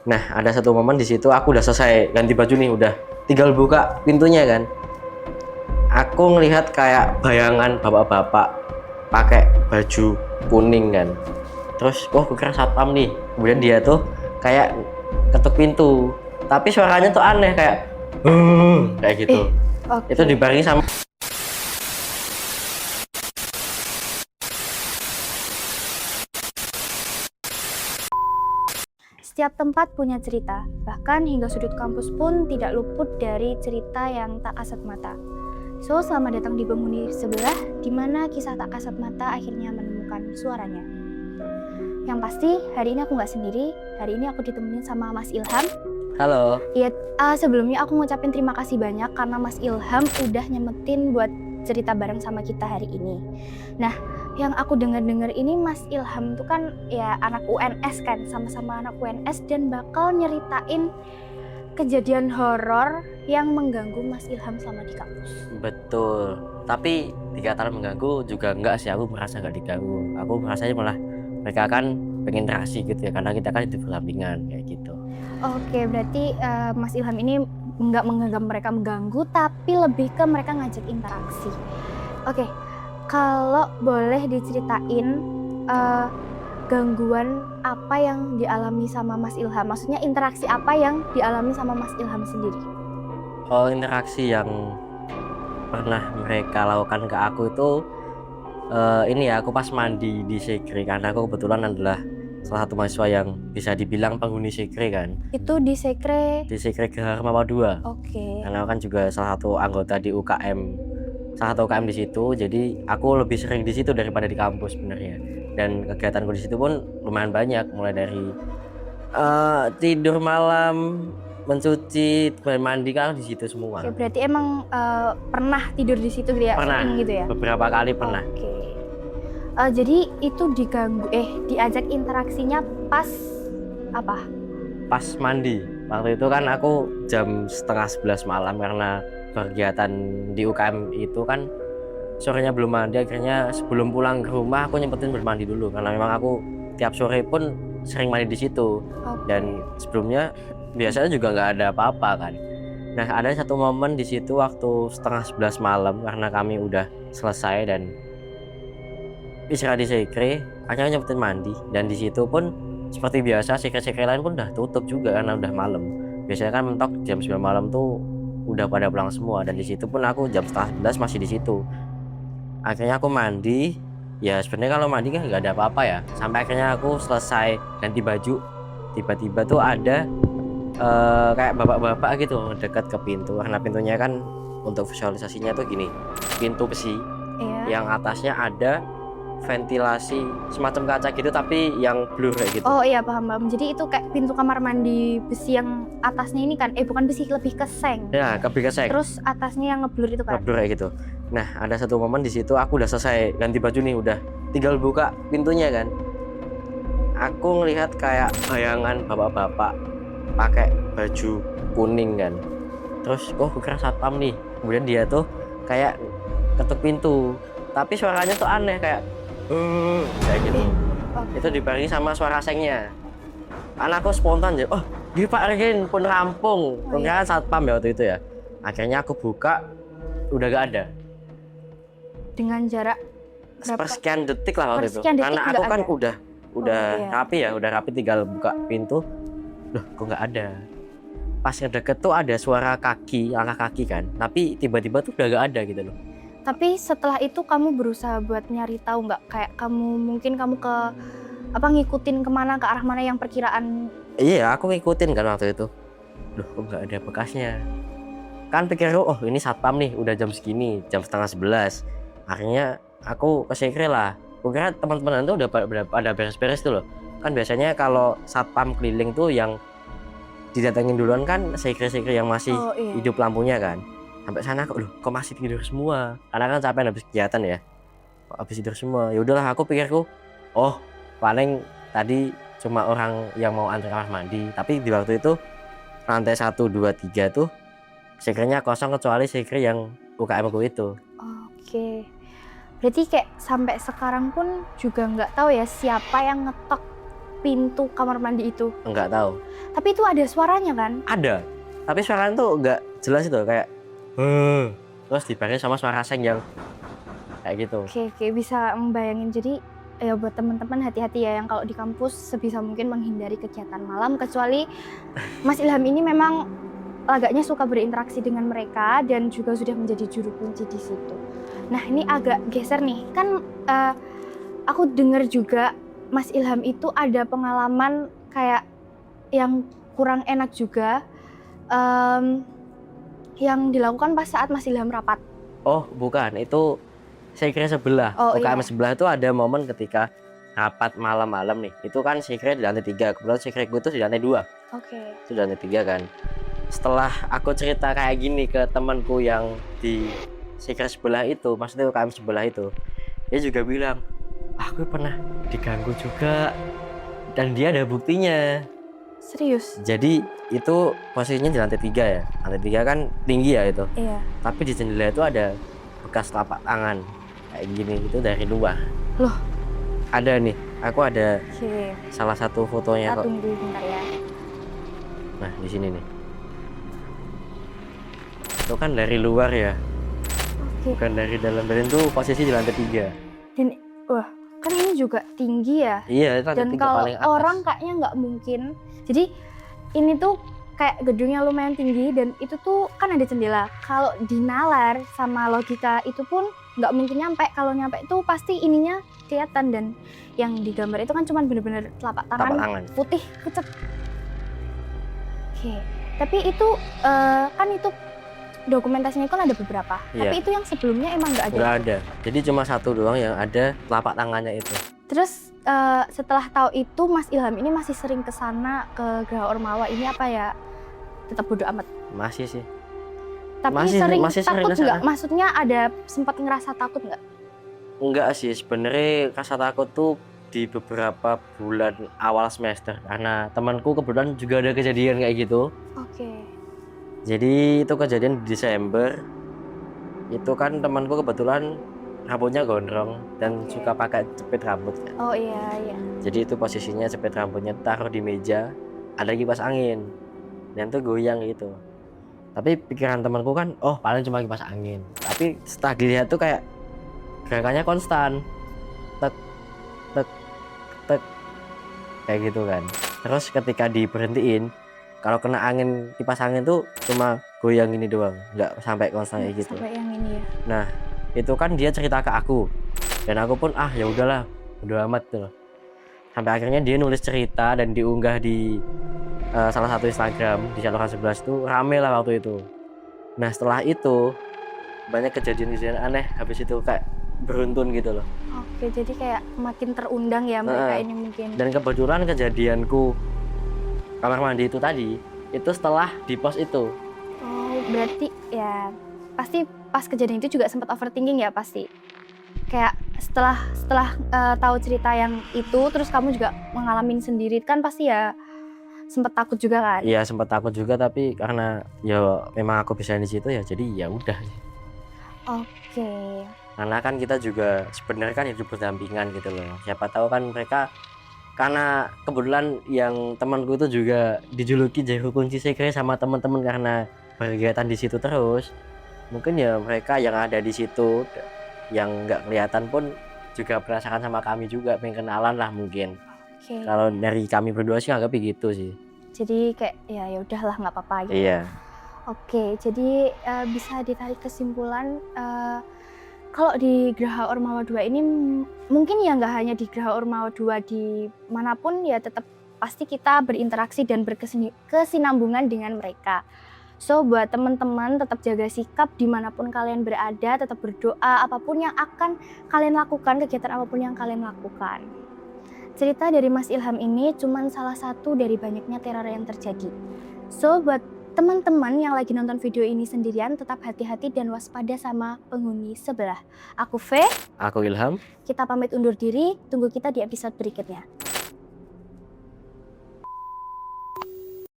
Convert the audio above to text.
Nah, ada satu momen di situ aku udah selesai ganti baju nih, udah tinggal buka pintunya kan. Aku ngelihat kayak bayangan bapak-bapak pakai baju kuning kan. Terus, aku kira satpam nih. Kemudian dia tuh kayak ketuk pintu. Tapi suaranya tuh aneh kayak kayak gitu. Oke. Itu dibarengi sama Setiap tempat punya cerita, bahkan hingga sudut kampus pun tidak luput dari cerita yang tak kasat mata. So, selamat datang di penghuni sebelah, di mana kisah tak kasat mata akhirnya menemukan suaranya. Yang pasti, hari ini aku nggak sendiri. Hari ini aku ditemenin sama Mas Ilham. halo. Iya, sebelumnya aku ngucapin terima kasih banyak karena Mas Ilham udah nyemetin buat cerita bareng sama kita hari ini. Nah, yang aku dengar-dengar ini Mas Ilham tuh kan ya anak UNS kan, sama-sama anak UNS dan bakal nyeritain kejadian horor yang mengganggu Mas Ilham selama di kampus. Betul. Tapi dikatakan mengganggu juga enggak sih, aku merasa enggak diganggu. Aku merasanya malah mereka kan berinteraksi gitu ya, karena kita kan hidup berdampingan kayak gitu. Oke, berarti Mas Ilham ini nggak menganggap mereka mengganggu, tapi lebih ke mereka ngajak interaksi. Oke, kalau boleh diceritain gangguan apa yang dialami sama Mas Ilham? Maksudnya interaksi apa yang dialami sama Mas Ilham sendiri? Oh, interaksi yang pernah mereka lakukan ke aku itu ini ya, aku pas mandi di Sekre karena aku kebetulan adalah salah satu mahasiswa yang bisa dibilang penghuni Sekre kan. Itu di Sekre. Di Sekre Gahar Mapa 2. Oke. Karena aku kan juga salah satu anggota di UKM, salah satu UKM di situ, jadi aku lebih sering di situ daripada di kampus sebenarnya. Dan kegiatanku di situ pun lumayan banyak, mulai dari tidur malam, mencuci, mandi kan di situ semua. Oke, berarti emang pernah tidur di situ ya? Pernah, Sering gitu ya? beberapa kali pernah. Oke. Jadi itu diajak interaksinya pas apa? Pas mandi. Waktu itu kan aku jam 10:30 malam karena kegiatan di UKM itu kan sorenya belum mandi, akhirnya sebelum pulang ke rumah aku nyempetin bermandi dulu karena memang aku tiap sore pun sering mandi di situ. Dan sebelumnya biasanya juga nggak ada apa-apa kan. Nah, ada satu momen di situ waktu 10:30 malam karena kami udah selesai dan istirahat di Sekre, akhirnya nyempetin mandi. Dan di situ pun seperti biasa sekre-sekre lain pun udah tutup juga karena udah malam. Biasanya kan mentok jam 9 malam tuh udah pada pulang semua, dan di situ pun aku jam 10:30 masih di situ. Akhirnya aku mandi. Ya sebenarnya kalau mandi kan nggak ada apa-apa ya. Sampai akhirnya aku selesai ganti baju, tiba-tiba tuh ada kayak bapak-bapak gitu dekat ke pintu, karena pintunya kan untuk visualisasinya tuh gini, pintu besi yang atasnya ada ventilasi semacam kaca gitu tapi yang blur kayak gitu. Oh iya, paham. Jadi itu kayak pintu kamar mandi besi yang atasnya ini kan, bukan besi, lebih ke seng. Ya, lebih ke seng. Terus atasnya yang ngeblur itu kan. Ngeblur kayak gitu. Nah, ada satu momen di situ aku udah selesai ganti baju nih, udah tinggal buka pintunya kan. Aku ngelihat kayak bayangan bapak-bapak pakai baju kuning kan. Terus, aku kira satpam nih. Kemudian dia tuh kayak ketuk pintu. Tapi suaranya tuh aneh kayak kayak gitu. Itu dibarengi sama suara sengnya. Anakku spontan aja, oh di Pak Rekin pun rampung. Kan satpam ya waktu itu ya. Akhirnya aku buka, udah gak ada. Dengan jarak sepersekian detik lah waktu itu. Karena aku kan udah rapi ya, udah rapi, tinggal buka pintu. Loh, kok nggak ada. Pas ngedeket tuh ada suara kaki, langkah kaki kan. Tapi tiba-tiba tuh udah gak ada gitu loh. Tapi setelah itu kamu berusaha buat nyari tahu nggak, kayak kamu ke ngikutin kemana, ke arah mana yang perkiraan? Iya, aku ngikutin kan waktu itu. Loh, kok nggak ada bekasnya. Kan pikirku, oh ini satpam nih, udah jam segini, jam 10:30. Akhirnya aku ke Sekre lah. Aku kira teman-teman tuh udah pada beres-beres tuh loh. Kan biasanya kalau satpam keliling tuh yang didatengin duluan kan Sekre-sekre yang masih hidup lampunya kan. Sampai sana aku, loh kok masih tidur semua? Karena kan capek habis kegiatan ya. Kok habis tidur semua? Ya udahlah, aku pikirku, oh paling tadi cuma orang yang mau antar kamar mandi. Tapi di waktu itu lantai 1, 2, 3 tuh Sekre-nya kosong kecuali Sekre yang UKM aku itu. Oke. Berarti kayak sampai sekarang pun juga nggak tahu ya siapa yang ngetok pintu kamar mandi itu? Enggak tahu. Tapi itu ada suaranya kan? Ada. Tapi suaranya tuh enggak jelas itu kayak terus dibarengi sama suara seng yang kayak gitu. Oke, bisa membayangin. Jadi ya buat teman-teman hati-hati ya yang kalau di kampus sebisa mungkin menghindari kegiatan malam, kecuali Mas Ilham ini memang agaknya suka berinteraksi dengan mereka dan juga sudah menjadi juru kunci di situ. Nah, ini agak geser nih. Kan aku dengar juga Mas Ilham itu ada pengalaman kayak yang kurang enak juga yang dilakukan pas saat Mas Ilham rapat. Oh, bukan. Itu sekre sebelah. UKM sebelah itu ada momen ketika rapat malam-malam nih. Itu kan sekre di lantai 3. Kebetulan sekre gue tuh di lantai 2. Oke. Itu di lantai 3 kan. Setelah aku cerita kayak gini ke temanku yang di sekre sebelah itu, maksudnya UKM sebelah itu, dia juga bilang, aku pernah diganggu juga. Dan dia ada buktinya. Serius? Jadi itu posisinya di lantai 3 ya. Lantai 3 kan tinggi ya itu. Iya. Tapi di jendela itu ada bekas telapak tangan kayak gini, itu dari luar. Loh? Ada nih, aku ada Oke. salah satu fotonya kok. Tunggu bentar ya. Nah, di sini nih. Itu kan dari luar ya. Oke. Bukan dari dalam. Dan itu posisi di lantai 3. Dan wah, kan ini juga tinggi ya. Iya, itu lantai Dan 3 kalau paling atas. orang kayaknya nggak mungkin. Jadi ini tuh kayak gedungnya lumayan tinggi dan itu tuh kan ada jendela. Kalau dinalar sama logika itu pun nggak mungkin nyampe. Kalau nyampe itu pasti ininya kelihatan, dan yang digambar itu kan cuma bener-bener telapak tangan putih pucet. Oke, tapi itu kan itu dokumentasinya kan ada beberapa. Iya. Tapi itu yang sebelumnya emang nggak ada. Nggak ada. Jadi cuma satu doang yang ada telapak tangannya itu. Terus setelah tahu itu Mas Ilham ini masih sering ke sana, ke Geraha Ormawa ini apa ya? Tetap bodo amat. Masih sih. Tapi Masih sering sering takut ke sana. nggak? Maksudnya ada sempat ngerasa takut nggak? Enggak sih, sebenarnya rasa takut tuh di beberapa bulan awal semester karena temanku kebetulan juga ada kejadian kayak gitu. Oke. Jadi itu kejadian di Desember. Itu kan temanku kebetulan rambutnya gondrong dan Oke. suka pakai jepit rambut kan. Oh iya. Jadi itu posisinya jepit rambutnya taruh di meja, ada kipas angin dan tuh goyang gitu. Tapi pikiran temanku kan, oh paling cuma kipas angin. Tapi setelah dilihat tuh kayak gerakannya konstan, tek tek tek kayak gitu kan. Terus ketika diberhentiin, kalau kena angin kipas angin tuh cuma goyang ini doang, nggak sampai konstan kayak gitu. Sampai yang ini ya. Nah itu kan dia cerita ke aku dan aku pun ya udahlah, udah amat tuh. Sampai akhirnya dia nulis cerita dan diunggah di salah satu Instagram di saluran 11 itu rame lah waktu itu. Nah setelah itu banyak kejadian-kejadian aneh habis itu kayak beruntun gitu loh. Oke, jadi kayak makin terundang ya mereka ini mungkin. Dan kebetulan kejadianku kamar mandi itu tadi itu setelah di pos itu. Oh berarti ya pasti pas kejadian itu juga sempat overthinking ya pasti. Kayak setelah tahu cerita yang itu terus kamu juga mengalami sendiri kan pasti ya sempat takut juga kan? Iya sempat takut juga, tapi karena ya memang aku bisa di situ ya jadi ya udah. Oke. Karena kan kita juga sebenarnya kan hidup berdampingan gitu loh. Siapa tahu kan mereka, karena kebetulan yang temanku itu juga dijuluki juru kunci sekre sama teman-teman karena berkegiatan di situ terus. Mungkin ya mereka yang ada di situ yang nggak kelihatan pun juga penasaran sama kami juga, pengen kenalan lah mungkin. Oke. Kalau dari kami berdua sih anggap gitu sih. Jadi kayak ya udahlah nggak apa-apa gitu. Iya. Oke, jadi bisa ditarik kesimpulan kalau di Geraha Ormawa 2 ini mungkin ya nggak hanya di Geraha Ormawa 2, di manapun ya tetap pasti kita berinteraksi dan berkesinambungan dengan mereka. So buat teman-teman tetap jaga sikap dimanapun kalian berada, tetap berdoa apapun yang akan kalian lakukan, kegiatan apapun yang kalian lakukan. Cerita dari Mas Ilham ini cuma salah satu dari banyaknya teror yang terjadi. So buat teman-teman yang lagi nonton video ini sendirian, tetap hati-hati dan waspada sama penghuni sebelah. Aku V. Aku Ilham. Kita pamit undur diri, tunggu kita di episode berikutnya.